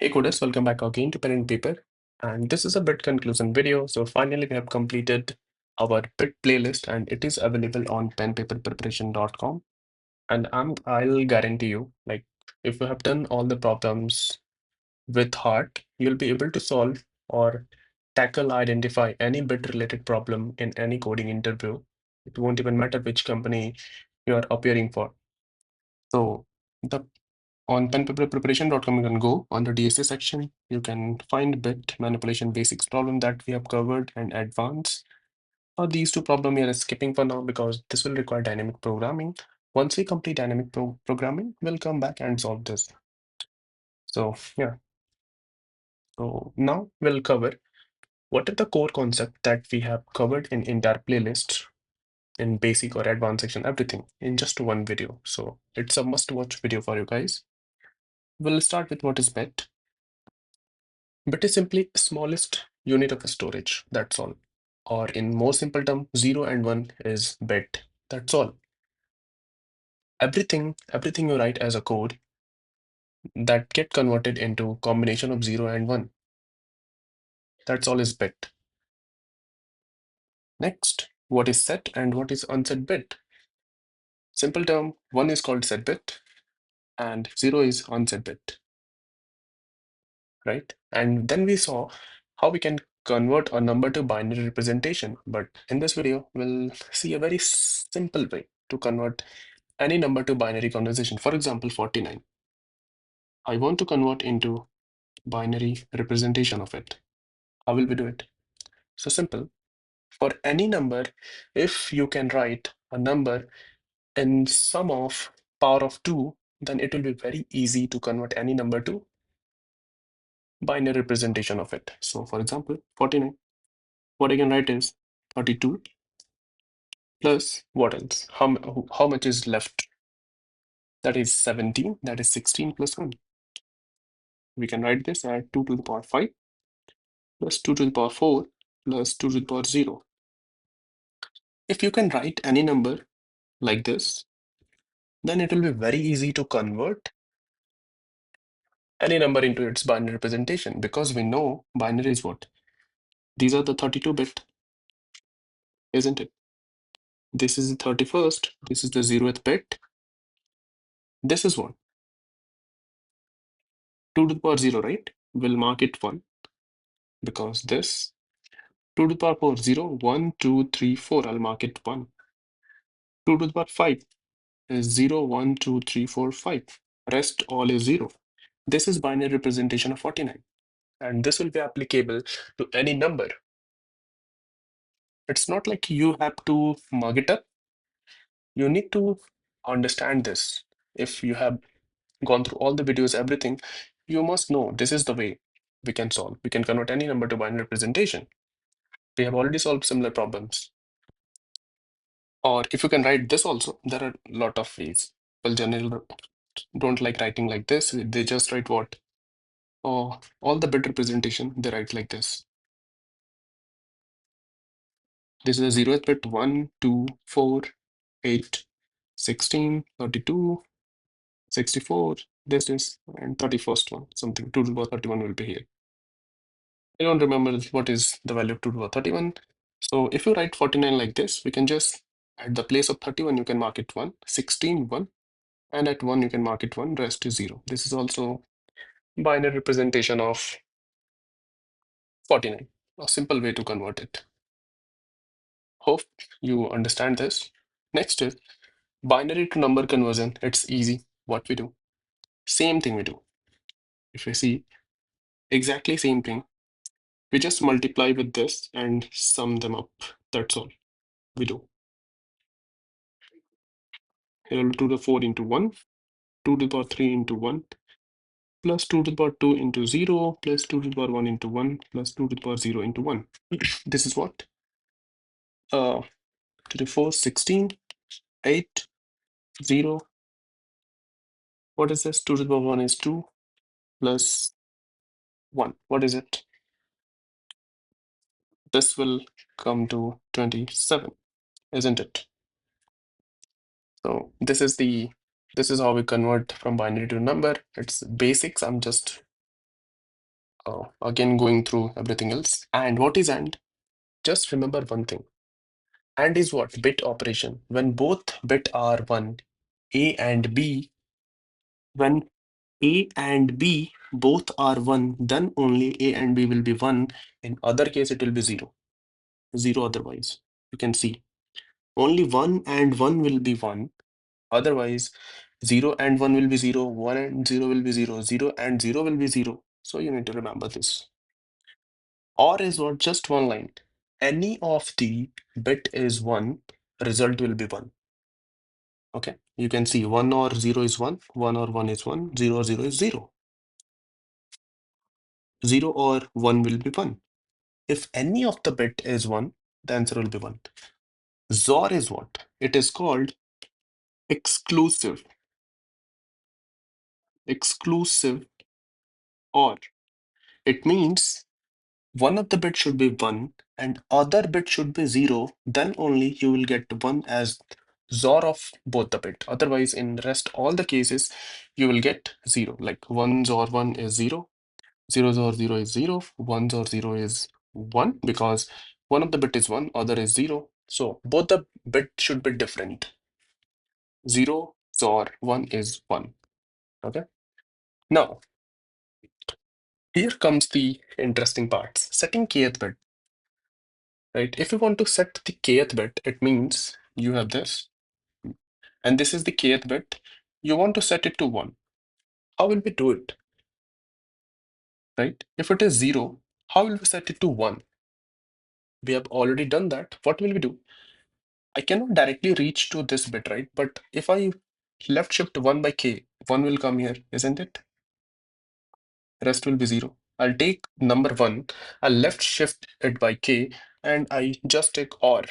Hey coders, welcome back again to Pen and Paper. And this is a bit conclusion video. So finally we have completed our bit playlist and it is available on penpaperpreparation.com. And I'll guarantee you, like if you have done all the problems with heart, you'll be able to solve or identify any bit related problem in any coding interview. It won't even matter which company you are appearing for. So the on penpaperpreparation.com, you can go on the DSA section. You can find bit manipulation basics problem that we have covered and advanced. These two problems we are skipping for now because this will require dynamic programming. Once we complete dynamic programming, we'll come back and solve this. So yeah. So now we'll cover what are the core concept that we have covered in entire playlist in basic or advanced section, everything in just one video. So it's a must-watch video for you guys. We'll start with what is bit. Bit is simply smallest unit of storage, that's all. Or in more simple term, 0 and 1 is bit, that's all. Everything you write as a code that get converted into combination of 0 and 1, that's all is bit. Next, what is set and what is unset bit? Simple term, 1 is called set bit and 0 is unset bit, right? And then we saw how we can convert a number to binary representation. But in this video, we'll see a very simple way to convert any number to binary conversation. For example, 49. I want to convert into binary representation of it. How will we do it? So simple. For any number, if you can write a number in sum of power of 2, then it will be very easy to convert any number to binary representation of it. So for example, 49. What I can write is 32 plus what else? How much is left? That is 17. That is 16 plus 1. We can write this as 2 to the power 5 plus 2 to the power 4 plus 2 to the power 0. If you can write any number like this, then it will be very easy to convert any number into its binary representation because we know binary is what? These are the 32-bit, isn't it? This is the 31st. This is the 0th bit. This is what? 2 to the power 0, right? We'll mark it 1 because this 2 to the power 4, 0, 1, 2, 3, 4. I'll mark it 1. 2 to the power 5 is 0, 1, 2, 3, 4, 5. Rest all is 0. This is binary representation of 49. And this will be applicable to any number. It's not like you have to mug it up. You need to understand this. If you have gone through all the videos, everything, you must know this is the way we can solve. We can convert any number to binary representation. We have already solved similar problems. Or if you can write this also, there are a lot of ways. Well, generally don't like writing like this. They just write what? Oh, all the bit representation, they write like this. This is a 0th bit, 1, 2, 4, 8, 16, 32, 64, this is, and 31st one, something, 2 to the power 31 will be here. I don't remember what is the value of 2 to the power 31. So if you write 49 like this, we can just, at the place of 31, you can mark it 1, 16, 1, and at 1, you can mark it 1, rest is 0. This is also binary representation of 49, a simple way to convert it. Hope you understand this. Next is binary to number conversion. It's easy. What we do? Same thing we do. If we see exactly same thing, we just multiply with this and sum them up. That's all we do. Here 2 to the 4 into 1, 2 to the power 3 into 1, plus 2 to the power 2 into 0, plus 2 to the power 1 into 1, plus 2 to the power 0 into 1. This is what? 2 to the 4, 16, 8, 0. What is this? 2 to the power 1 is 2, plus 1. What is it? This will come to 27, isn't it? So this is how we convert from binary to number. It's basics. I'm just Again, going through everything else. And what is AND? Just remember one thing. AND is what? Bit operation. When both bit are 1, A and B, when A and B both are 1, then only A and B will be 1. In other case, it will be 0. 0 otherwise. You can see. Only 1 and 1 will be 1. Otherwise, 0 and 1 will be 0. 1 and 0 will be 0. 0 and 0 will be 0. So you need to remember this. OR is what? Just one line. Any of the bit is 1, result will be 1. Okay, you can see 1 or 0 is 1, 1 or 1 is 1, 0 or 0 is 0. 0 or 1 will be 1. If any of the bit is 1, the answer will be 1. XOR is what? It is called exclusive. Exclusive OR. It means one of the bits should be 1 and other bit should be 0, then only you will get 1 as XOR of both the bit. Otherwise, in rest all the cases, you will get 0. Like 1 XOR 1 is 0, 0 XOR 0 is 0, 1 XOR 0 is 1 because one of the bit is 1, other is 0. So both the bit should be different. 0 XOR 1 is 1. Okay. Now, here comes the interesting parts. Setting kth bit. Right? If you want to set the kth bit, it means you have this, and this is the kth bit. You want to set it to 1. How will we do it? Right? If it is 0, how will we set it to 1? We have already done that. What will we do? I cannot directly reach to this bit, right? But if I left shift 1 by k, 1 will come here, isn't it? Rest will be 0. I'll take number 1, I'll left shift it by k, and I just take OR.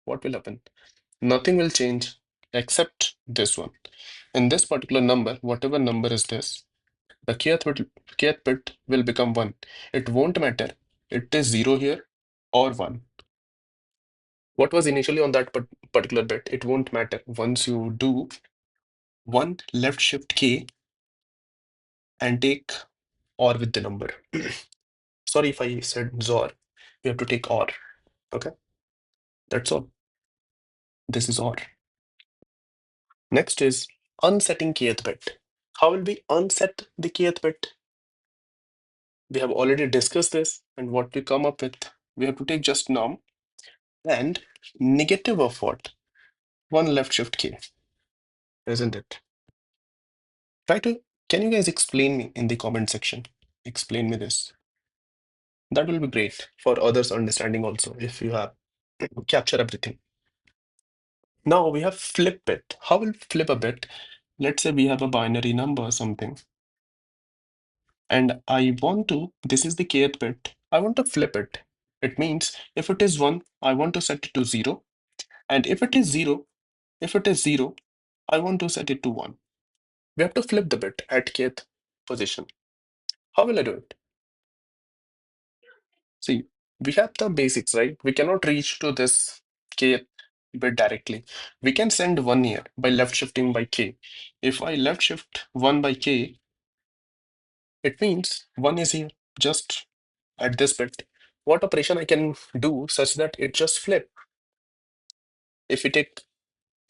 What will happen? Nothing will change except this one. In this particular number, whatever number is this, the kth bit will become 1. It won't matter. It is 0 here or 1. What was initially on that particular bit, it won't matter. Once you do 1 left shift K and take OR with the number. Sorry if I said XOR. You have to take OR. Okay, that's all. This is OR. Next is unsetting kth bit. How will we unset the kth bit? We have already discussed this, and what we come up with, we have to take just num and negative of what? 1 left shift K, isn't it? Try to, can you guys explain me in the comment section? Explain me this. That will be great for others understanding also if you have capture everything. Now we have flip bit. How will flip a bit? Let's say we have a binary number or something, and I want to, this is the kth bit, I want to flip it. It means if it is 1, I want to set it to 0, and if it is 0, I want to set it to 1. We have to flip the bit at kth position. How will I do it? See, we have the basics, right? We cannot reach to this kth bit directly. We can send 1 here by left shifting by k. If I left shift 1 by k, it means 1 is here, just at this bit. What operation I can do such that it just flip? If we take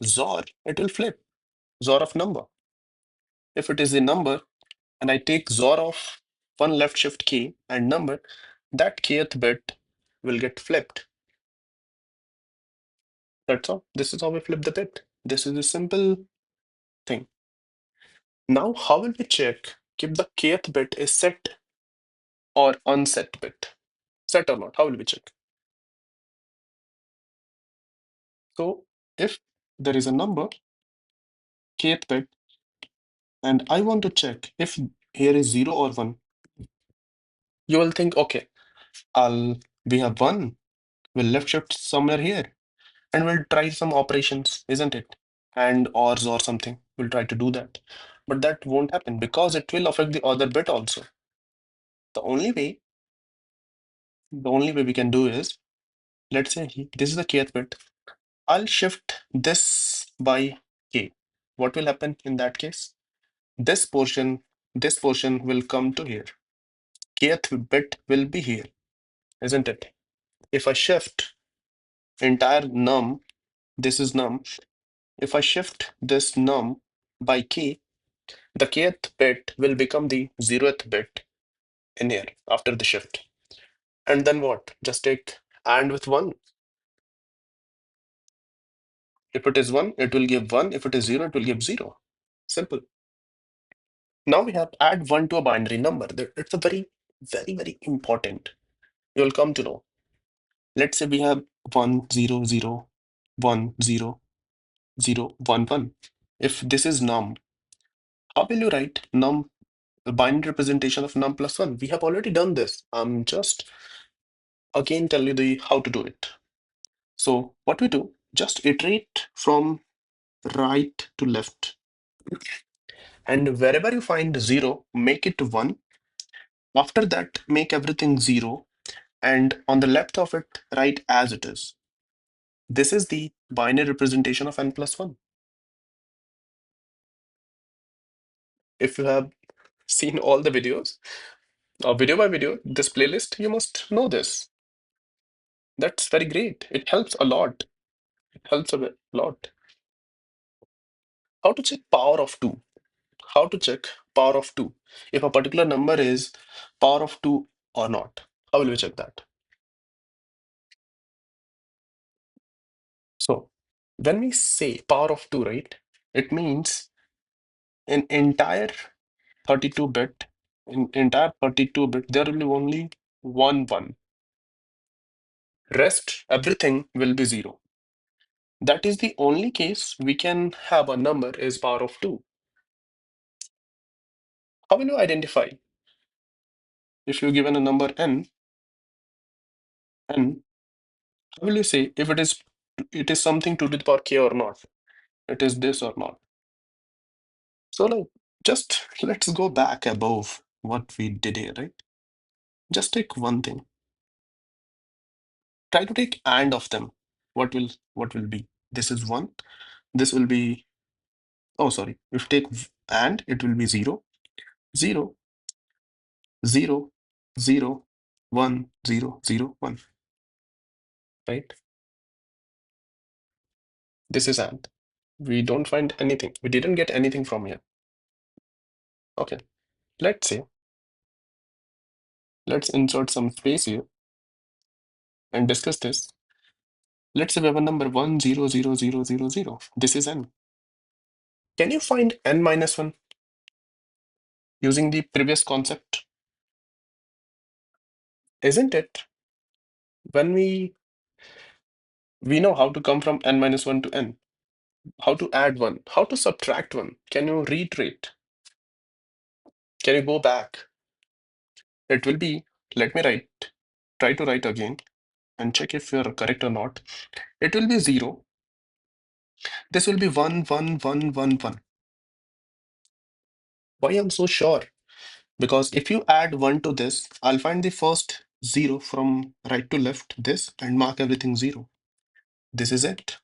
XOR, it will flip. XOR of number. If it is a number, and I take XOR of 1 left shift key and number, that kth bit will get flipped. That's all. This is how we flip the bit. This is a simple thing. Now, how will we check if the kth bit is set or unset bit? Set or not? How will we check? So, if there is a number, kth bit, and I want to check if here is 0 or 1, you will think, okay, we have 1, we'll left shift somewhere here, and we'll try some operations, isn't it? And ORs or something. We'll try to do that. But that won't happen because it will affect the other bit also. The only way, we can do is, let's say this is the kth bit. I'll shift this by k. What will happen in that case? This portion will come to here. kth bit will be here, isn't it? If I shift entire num, this is num. If I shift this num by k, the kth bit will become the 0th bit in here after the shift. And then what? Just take AND with 1. If it is 1, it will give 1. If it is 0, it will give 0. Simple. Now we have add 1 to a binary number. It's a very important. You'll come to know. Let's say we have 1, 0, 0, 1, 0, 0, 1, 1. If this is num, how will you write num, the binary representation of num plus 1? We have already done this. I'm just again tell you the how to do it. So what we do, just iterate from right to left. And wherever you find 0, make it 1. After that, make everything 0. And on the left of it, write as it is. This is the binary representation of n plus 1. If you have seen all the videos, video by video, this playlist, you must know this. That's very great. It helps a lot. It helps a lot. How to check power of 2? How to check power of 2? If a particular number is power of 2 or not, how will we check that? So when we say power of 2, right, it means in entire 32-bit, in entire 32-bit, there will be only one 1. Rest, everything will be 0. That is the only case we can have a number is power of 2. How will you identify? If you're given a number n, how will you say if it is something 2 to the power k or not? It is this or not? So like, just let's go back above what we did here, right? Just take one thing. Try to take and of them. What will be? This is 1. This will be, oh sorry. If you take and, it will be 0, 0, 0, 0, 1, 0, 0, 1. Right? This is and. We don't find anything. We didn't get anything from here. Okay. Let's say, let's insert some space here and discuss this. Let's say we have a number 1, 0, 0, 0, 0, 0. This is n. Can you find n minus 1 using the previous concept? Isn't it? When we know how to come from n minus 1 to n, how to add 1, how to subtract 1. Can you reiterate? Can you go back? It will be, let me try to write again and check if you're correct or not. It will be 0. This will be 1, 1, 1, 1, 1. Why I'm so sure? Because if you add 1 to this, I'll find the first 0 from right to left, this, and mark everything 0. This is it.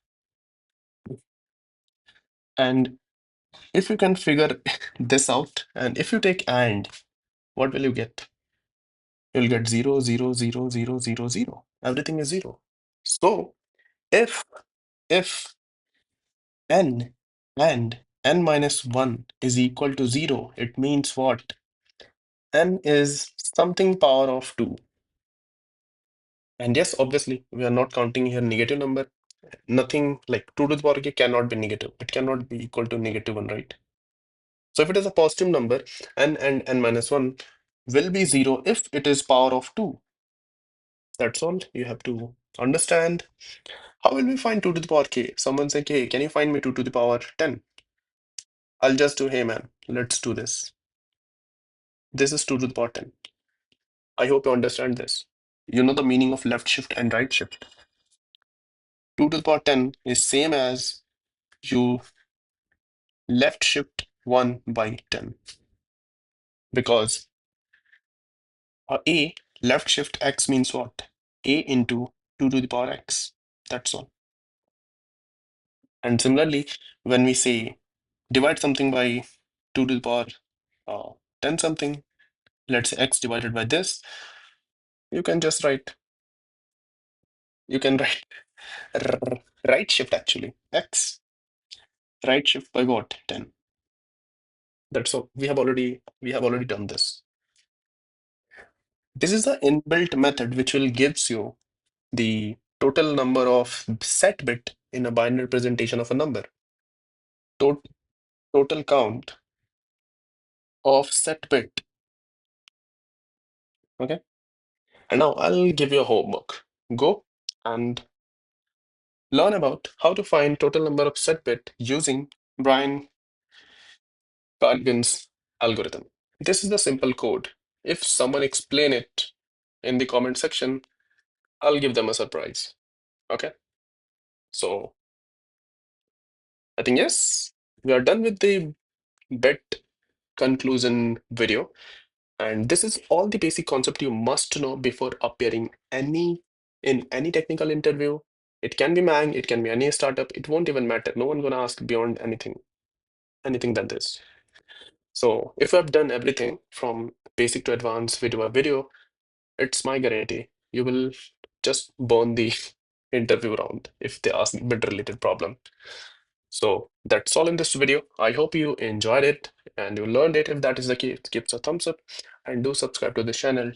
And if you can figure this out, and if you take and, what will you get? You'll get 0, 0, 0, 0, 0, 0. Everything is 0. So if n and n minus 1 is equal to 0, it means what? N is something power of 2. And yes, obviously, we are not counting here negative number. Nothing like 2 to the power k cannot be negative. It cannot be equal to negative 1, right? So if it is a positive number, n and n minus 1 will be 0 if it is power of 2. That's all you have to understand. How will we find 2 to the power k? Someone say, hey, can you find me 2 to the power 10? I'll just do, hey man, let's do this. This is 2 to the power 10. I hope you understand this. You know the meaning of left shift and right shift. 2 to the power 10 is same as you left shift 1 by 10. Because a left shift x means what? A into 2 to the power x. That's all. And similarly, when we say divide something by 2 to the power 10 something, let's say x divided by this, you can just write, you can write right shift actually, x, right shift by what? 10. That's all. We have already done this. This is the inbuilt method which will gives you the total number of set bit in a binary representation of a number. Tot Total count of set bit. Okay. And now I'll give you a homework. Go and learn about how to find total number of set bit using Brian Cardigan's algorithm. This is the simple code. If someone explain it in the comment section, I'll give them a surprise. Okay. So I think yes, we are done with the bit conclusion video. And this is all the basic concept you must know before appearing in any technical interview. It can be MAANG, it can be any startup. It won't even matter. No one gonna ask beyond anything than this. So if I've done everything from basic to advanced video by video, it's my guarantee you will just burn the interview round if they ask bit related problem. So that's all in this video. I hope you enjoyed it and you learned it. If that is the case, give us a thumbs up and do subscribe to the channel